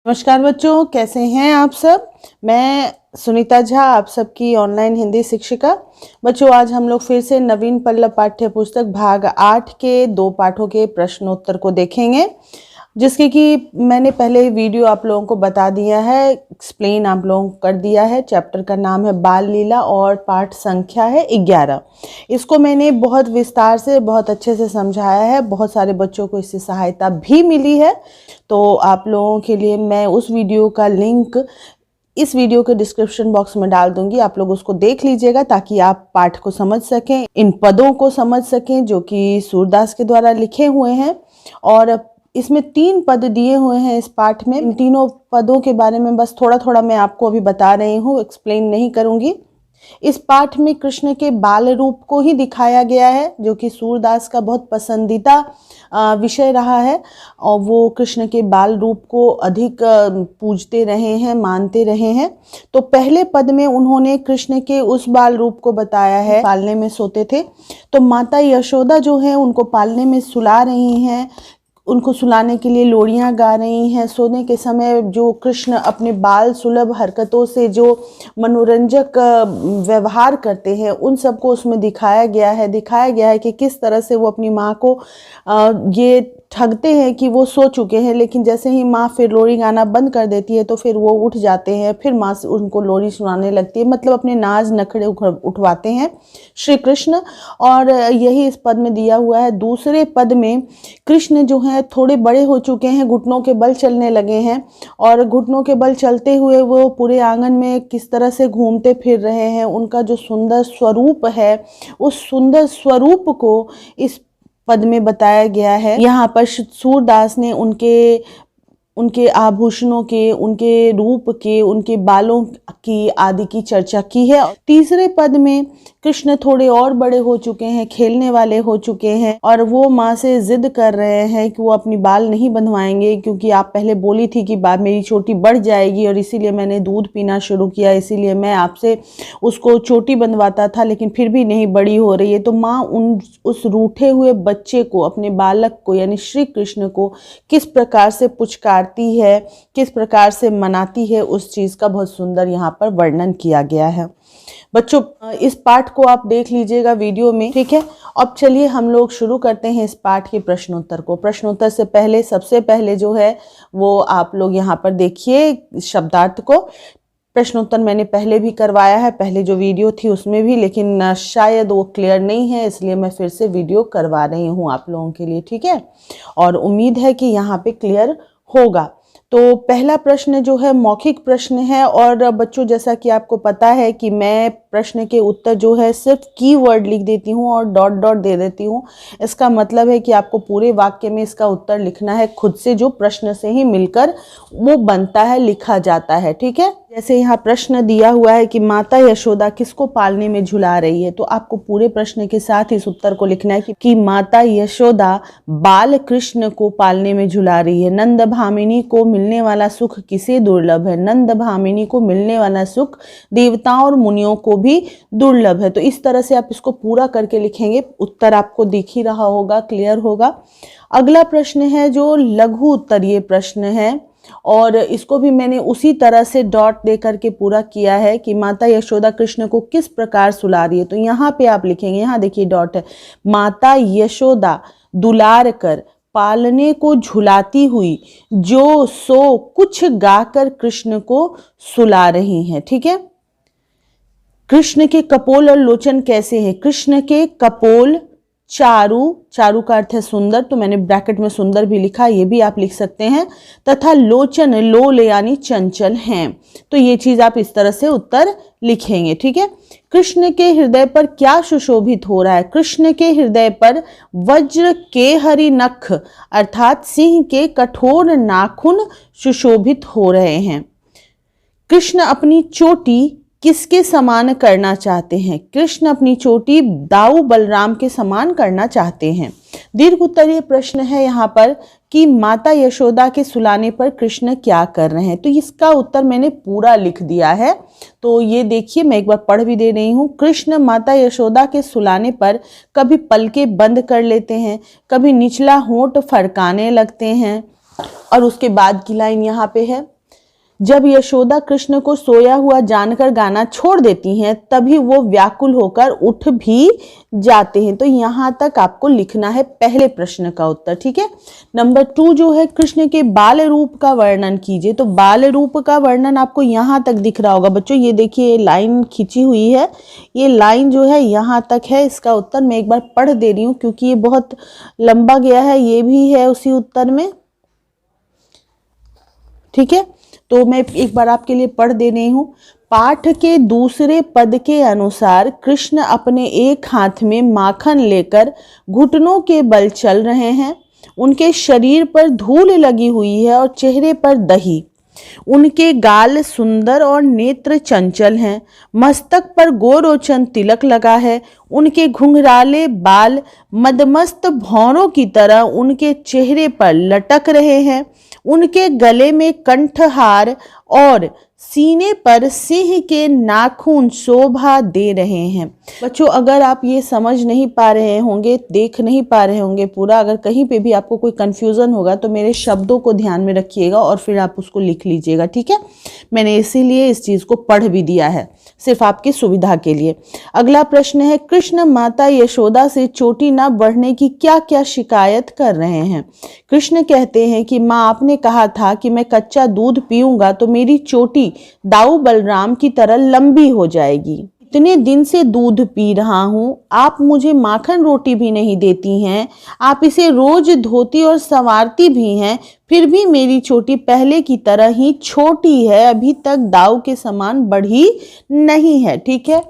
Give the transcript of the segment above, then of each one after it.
नमस्कार बच्चों, कैसे हैं आप सब। मैं सुनीता झा, आप सबकी ऑनलाइन हिंदी शिक्षिका। बच्चों, आज हम लोग फिर से नवीन पल्लव पाठ्य पुस्तक भाग 8 के 2 पाठों के प्रश्नोत्तर को देखेंगे, जिसके कि मैंने पहले वीडियो आप लोगों को बता दिया है, एक्सप्लेन आप लोगों को कर दिया है। चैप्टर का नाम है बाल लीला और पाठ संख्या है 11। इसको मैंने बहुत विस्तार से, बहुत अच्छे से समझाया है। बहुत सारे बच्चों को इससे सहायता भी मिली है। तो आप लोगों के लिए मैं उस वीडियो का लिंक इस वीडियो के डिस्क्रिप्शन बॉक्स में डाल दूंगी। आप लोग उसको देख लीजिएगा ताकि आप पाठ को समझ सकें, इन पदों को समझ सकें जो कि सूरदास के द्वारा लिखे हुए हैं। और इसमें 3 पद दिए हुए हैं इस पाठ में। इन तीनों पदों के बारे में बस थोड़ा थोड़ा मैं आपको अभी बता रही हूँ, एक्सप्लेन नहीं करूँगी। इस पाठ में कृष्ण के बाल रूप को ही दिखाया गया है, जो कि सूरदास का बहुत पसंदीदा विषय रहा है। और वो कृष्ण के बाल रूप को अधिक पूजते रहे हैं, मानते रहे हैं। तो पहले पद में उन्होंने कृष्ण के उस बाल रूप को बताया है, पालने में सोते थे। तो माता यशोदा जो है उनको पालने में सुला रही हैं, उनको सुलाने के लिए लोरियां गा रही हैं। सोने के समय जो कृष्ण अपने बाल सुलभ हरकतों से जो मनोरंजक व्यवहार करते हैं, उन सबको उसमें दिखाया गया है कि किस तरह से वो अपनी माँ को ये ठगते हैं कि वो सो चुके हैं, लेकिन जैसे ही माँ फिर लोरी गाना बंद कर देती है तो फिर वो उठ जाते हैं, फिर माँ उनको लोरी सुनाने लगती है। मतलब अपने नाज नखड़े उठवाते हैं श्री कृष्ण। और यही इस पद में दिया हुआ है। दूसरे पद में कृष्ण जो है थोड़े बड़े हो चुके हैं, घुटनों के बल चलने लगे हैं, और घुटनों के बल चलते हुए वो पूरे आंगन में किस तरह से घूमते फिर रहे हैं। उनका जो सुंदर स्वरूप है, उस सुंदर स्वरूप को इस पद में बताया गया है। यहाँ पर सूरदास ने उनके आभूषणों के, उनके रूप के, उनके बालों की आदि की चर्चा की है। तीसरे पद में कृष्ण थोड़े और बड़े हो चुके हैं, खेलने वाले हो चुके हैं, और वो माँ से जिद कर रहे हैं कि वो अपनी बाल नहीं बंधवाएंगे, क्योंकि आप पहले बोली थी कि मेरी चोटी बढ़ जाएगी और इसीलिए मैंने दूध पीना शुरू किया, इसीलिए मैं आपसे उसको चोटी बंधवाता था, लेकिन फिर भी नहीं बड़ी हो रही है। तो माँ उस रूठे हुए बच्चे को, अपने बालक को यानी श्री कृष्ण को किस प्रकार से पुचकारती है, किस प्रकार से मनाती है, उस चीज का बहुत सुंदर यहाँ पर वर्णन किया गया है। बच्चों, इस पाठ को आप देख लीजिएगा वीडियो में, ठीक है। अब चलिए हम लोग शुरू करते हैं इस पाठ के प्रश्नोत्तर को। प्रश्नोत्तर से पहले सबसे पहले जो है वो आप लोग यहाँ पर देखिए शब्दार्थ को। प्रश्नोत्तर मैंने पहले भी करवाया है, पहले जो वीडियो थी उसमें भी, लेकिन शायद वो क्लियर नहीं है, इसलिए मैं फिर से वीडियो करवा रही हूँ आप लोगों के लिए, ठीक है। और उम्मीद है कि यहाँ पे क्लियर होगा। तो पहला प्रश्न जो है मौखिक प्रश्न है, और बच्चों जैसा कि आपको पता है कि मैं प्रश्न के उत्तर जो है सिर्फ कीवर्ड लिख देती हूँ और डॉट डॉट दे देती हूँ। इसका मतलब है कि आपको पूरे वाक्य में इसका उत्तर लिखना है खुद से, जो प्रश्न से ही मिलकर वो बनता है, लिखा जाता है, ठीक है। जैसे यहाँ प्रश्न दिया हुआ है कि माता यशोदा किसको पालने में झुला रही है, तो आपको पूरे प्रश्न के साथ इस उत्तर को लिखना है कि माता यशोदा बाल कृष्ण को पालने में झुला रही है। नंद भामिनी को मिलने वाला सुख किसे दुर्लभ है। नंद भामिनी को मिलने वाला सुख देवताओं और मुनियों को भी दुर्लभ है। तो इस तरह से आप इसको पूरा करके लिखेंगे, उत्तर आपको दिख ही रहा होगा, क्लियर होगा। अगला प्रश्न है जो लघु उत्तरीय प्रश्न है, और इसको भी मैंने उसी तरह से डॉट दे करके पूरा किया है कि माता यशोदा कृष्ण को किस प्रकार सुला रही है। तो यहाँ पे आप लिखेंगे, यहाँ देखिए डॉट है, माता यशोदा दुलार कर पालने को झुलाती हुई जो सो कुछ गाकर कृष्ण को सुला रही हैं, ठीक है। कृष्ण के कपोल और लोचन कैसे हैं। कृष्ण के कपोल चारु, चारु का अर्थ है सुंदर, तो मैंने ब्रैकेट में सुंदर भी लिखा, ये भी आप लिख सकते हैं, तथा लोचन लोल यानी चंचल हैं। तो ये चीज आप इस तरह से उत्तर लिखेंगे, ठीक है। कृष्ण के हृदय पर क्या सुशोभित हो रहा है। कृष्ण के हृदय पर वज्र के हरि नख अर्थात सिंह के कठोर नाखून सुशोभित हो रहे हैं। कृष्ण अपनी चोटी किसके समान करना चाहते हैं। कृष्ण अपनी चोटी दाऊ बलराम के समान करना चाहते हैं। दीर्घ उत्तरीय प्रश्न है यहाँ पर कि माता यशोदा के सुलाने पर कृष्ण क्या कर रहे हैं। तो इसका उत्तर मैंने पूरा लिख दिया है, तो ये देखिए मैं एक बार पढ़ भी दे रही हूँ। कृष्ण माता यशोदा के सुलाने पर कभी पलके बंद कर लेते हैं, कभी निचला होंठ फड़काने लगते हैं, और उसके बाद की लाइन यहाँ पे है, जब यशोदा कृष्ण को सोया हुआ जानकर गाना छोड़ देती हैं तभी वो व्याकुल होकर उठ भी जाते हैं। तो यहाँ तक आपको लिखना है पहले प्रश्न का उत्तर, ठीक है। नंबर 2 जो है, कृष्ण के बाल रूप का वर्णन कीजिए। तो बाल रूप का वर्णन आपको यहाँ तक दिख रहा होगा बच्चों, ये देखिए ये लाइन खींची हुई है, ये लाइन जो है यहाँ तक है। इसका उत्तर मैं एक बार पढ़ दे रही हूँ क्योंकि ये बहुत लंबा गया है, ये भी है उसी उत्तर में, ठीक है। तो मैं एक बार आपके लिए पढ़ दे रही हूँ। पाठ के दूसरे पद के अनुसार कृष्ण अपने एक हाथ में माखन लेकर घुटनों के बल चल रहे हैं। उनके शरीर पर धूल लगी हुई है और चेहरे पर दही। उनके गाल सुंदर और नेत्र चंचल हैं। मस्तक पर गोरोचन तिलक लगा है। उनके घुंघराले बाल मदमस्त भौरों की तरह उनके चेहरे पर लटक रहे हैं। उनके गले में कंठहार और सीने पर सिंह के नाखून शोभा दे रहे हैं। बच्चों अगर आप ये समझ नहीं पा रहे होंगे, देख नहीं पा रहे होंगे पूरा, अगर कहीं पे भी आपको कोई कंफ्यूजन होगा तो मेरे शब्दों को ध्यान में रखिएगा और फिर आप उसको लिख लीजिएगा, ठीक है। मैंने इसीलिए इस चीज को पढ़ भी दिया है, सिर्फ आपकी सुविधा के लिए। अगला प्रश्न है, कृष्ण माता यशोदा से चोटी न बढ़ने की क्या क्या शिकायत कर रहे हैं। कृष्ण कहते हैं कि माँ आपने कहा था कि मैं कच्चा दूध पीऊंगा तो मेरी चोटी दाऊ बलराम की तरह लंबी हो जाएगी। इतने दिन से दूध पी रहा हूं, आप मुझे माखन रोटी भी नहीं देती हैं, आप इसे रोज धोती और संवारती भी हैं, फिर भी मेरी चोटी पहले की तरह ही छोटी है, अभी तक दाऊ के समान बढ़ी नहीं है, ठीक है।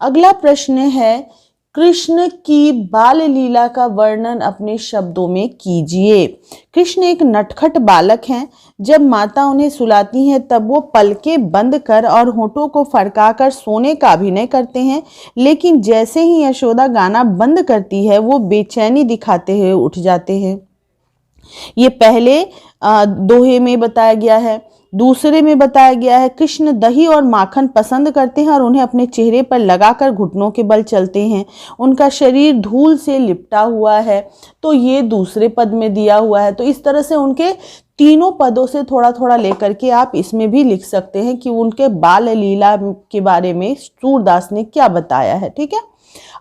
अगला प्रश्न है, कृष्ण की बाल लीला का वर्णन अपने शब्दों में कीजिए। कृष्ण एक नटखट बालक हैं। जब माता उन्हें सुलाती हैं तब वो पलकें बंद कर और होठों को फड़काकर सोने का अभिनय करते हैं, लेकिन जैसे ही यशोदा गाना बंद करती है वो बेचैनी दिखाते हुए उठ जाते हैं। ये पहले दोहे में बताया गया है। दूसरे में बताया गया है, कृष्ण दही और माखन पसंद करते हैं और उन्हें अपने चेहरे पर लगाकर घुटनों के बल चलते हैं। उनका शरीर धूल से लिपटा हुआ है, तो ये दूसरे पद में दिया हुआ है। तो इस तरह से उनके तीनों पदों से थोड़ा थोड़ा लेकर के आप इसमें भी लिख सकते हैं कि उनके बाल लीला के बारे में सूरदास ने क्या बताया है, ठीक है।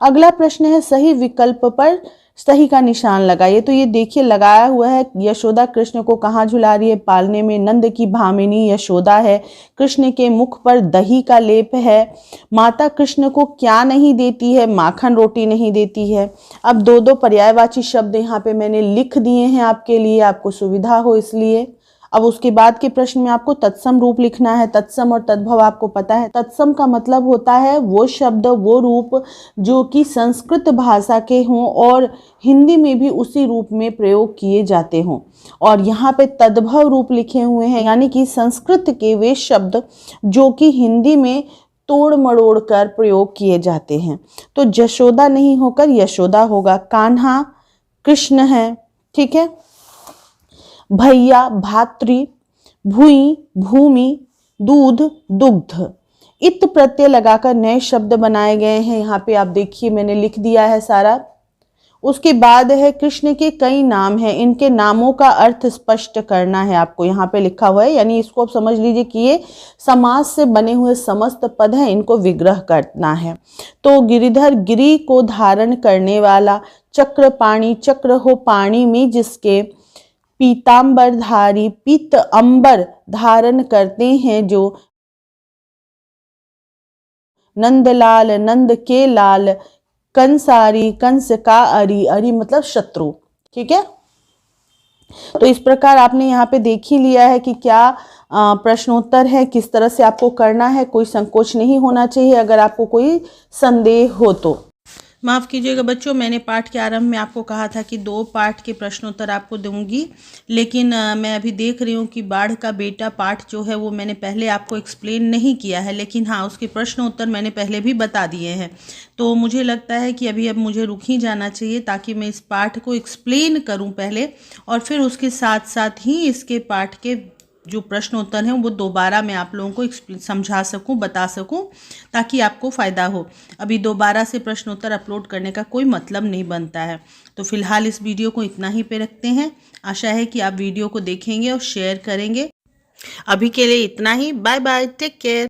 अगला प्रश्न है, सही विकल्प पर सही का निशान लगाइए। तो ये देखिए लगाया हुआ है, यशोदा कृष्ण को कहाँ झुला रही है, पालने में। नंद की भामिनी यशोदा है। कृष्ण के मुख पर दही का लेप है। माता कृष्ण को क्या नहीं देती है, माखन रोटी नहीं देती है। अब दो दो पर्यायवाची शब्द यहाँ पे मैंने लिख दिए हैं आपके लिए, आपको सुविधा हो इसलिए। अब उसके बाद के प्रश्न में आपको तत्सम रूप लिखना है। तत्सम और तद्भव आपको पता है। तत्सम का मतलब होता है वो शब्द, वो रूप जो कि संस्कृत भाषा के हों और हिंदी में भी उसी रूप में प्रयोग किए जाते हों। और यहाँ पे तद्भव रूप लिखे हुए हैं, यानी कि संस्कृत के वे शब्द जो कि हिंदी में तोड़ मरोड़ कर प्रयोग किए जाते हैं। तो जशोदा नहीं होकर यशोदा होगा। कान्हा कृष्ण है, ठीक है। भैया भातृ, भूई भूमि, दूध दुग्ध। इत प्रत्यय लगाकर नए शब्द बनाए गए हैं। यहाँ पे आप देखिए मैंने लिख दिया है सारा। उसके बाद है, कृष्ण के कई नाम हैं, इनके नामों का अर्थ स्पष्ट करना है आपको। यहाँ पे लिखा हुआ है, यानी इसको आप समझ लीजिए कि ये समास से बने हुए समस्त पद हैं, इनको विग्रह करना है। तो गिरिधर गिरि को धारण करने वाला, चक्र पाणी चक्र हो पाणी में जिसके, पीतांबरधारी पीत अंबर धारण करते हैं जो, नंदलाल नंद के लाल, कंसारी कंस का अरी, अरी मतलब शत्रु, ठीक है। तो इस प्रकार आपने यहाँ पे देख ही लिया है कि क्या प्रश्नोत्तर है, किस तरह से आपको करना है। कोई संकोच नहीं होना चाहिए अगर आपको कोई संदेह हो तो। माफ़ कीजिएगा बच्चों, मैंने पाठ के आरंभ में आपको कहा था कि 2 पाठ के प्रश्नोत्तर आपको दूंगी, लेकिन मैं अभी देख रही हूँ कि बाढ़ का बेटा पाठ जो है वो मैंने पहले आपको एक्सप्लेन नहीं किया है, लेकिन हाँ उसके प्रश्नोत्तर मैंने पहले भी बता दिए हैं। तो मुझे लगता है कि अभी अब मुझे रुक ही जाना चाहिए ताकि मैं इस पाठ को एक्सप्लेन करूँ पहले, और फिर उसके साथ साथ ही इसके पाठ के जो प्रश्न उत्तर हैं वो दोबारा मैं आप लोगों को समझा सकूं, बता सकूं, ताकि आपको फ़ायदा हो। अभी दोबारा से प्रश्न उत्तर अपलोड करने का कोई मतलब नहीं बनता है। तो फिलहाल इस वीडियो को इतना ही पे रखते हैं। आशा है कि आप वीडियो को देखेंगे और शेयर करेंगे। अभी के लिए इतना ही। Bye bye, take care.